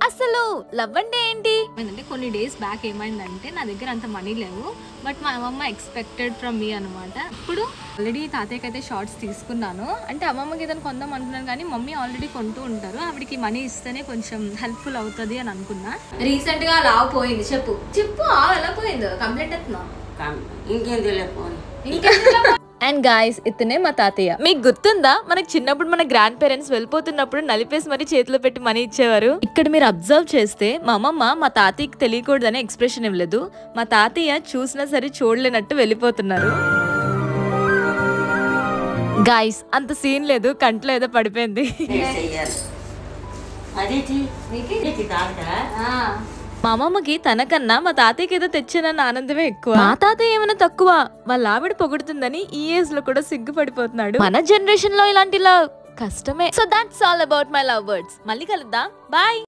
అసలు లవ్ అంటే ఏంటి? అంటే కొన్ని డేస్ బ్యాక్ ఏమైందంటే నా దగ్గర అంత మనీ లేవు, బట్ మా అమ్మమ్మ ఎక్స్పెక్టెడ్ ఫ్రమ్ మీ అనమాట. ఇప్పుడు ఆల్రెడీ తాతయ్యకి అయితే షార్ట్స్ తీసుకున్నాను. అంటే అమ్మమ్మకి ఏదైనా కొందాం అనుకున్నాను, కానీ మమ్మీ ఆల్రెడీ కొంటూ ఉంటారు. ఆవిడకి మనీ ఇస్తేనే కొంచెం హెల్ప్ఫుల్ అవుతుంది అని అనుకున్నా. రీసెంట్ గా లావ్ పోయింది. చెప్పు చెప్పు ఎలా పోయిందో కంప్లైంట్ ఎత్తున్నా. ఇంకేం తెలియకపోని అండ్ గాయస్, ఇతనే మా తాతయ్య. మీకు గుర్తుందా, మనకి చిన్నప్పుడు మన గ్రాండ్ పేరెంట్స్ వెళ్ళిపోతున్నప్పుడు నలిపేసి మరీ చేతిలో పెట్టి మనీ ఇచ్చేవారు. ఇక్కడ మీరు అబ్జర్వ్ చేస్తే మా అమ్మమ్మ మా తాతయ్యకి తెలియకూడదని ఎక్స్ప్రెషన్ ఇవ్వలేదు. మా తాతయ్య చూసినా సరే చూడలేనట్టు వెళ్ళిపోతున్నారు. గాయస్, అంత సీన్ లేదు, కంట్లో ఏదో పడిపోయింది. మా అమ్మమ్మకి తనకన్నా మా తాతయ్యకి ఏదో తెచ్చానన్న ఆనందమే ఎక్కువ. మా తాతయ్య ఏమైనా తక్కువ, వాళ్ళ ఆవిడ పొగుడుతుందని ఈ ఏజ్ లో కూడా సిగ్గుపడిపోతున్నాడు. మన జనరేషన్ లో ఇలాంటి లవ్ కష్టమే. So that's all about my love words. మళ్ళీ కలుద్దాం. బాయ్.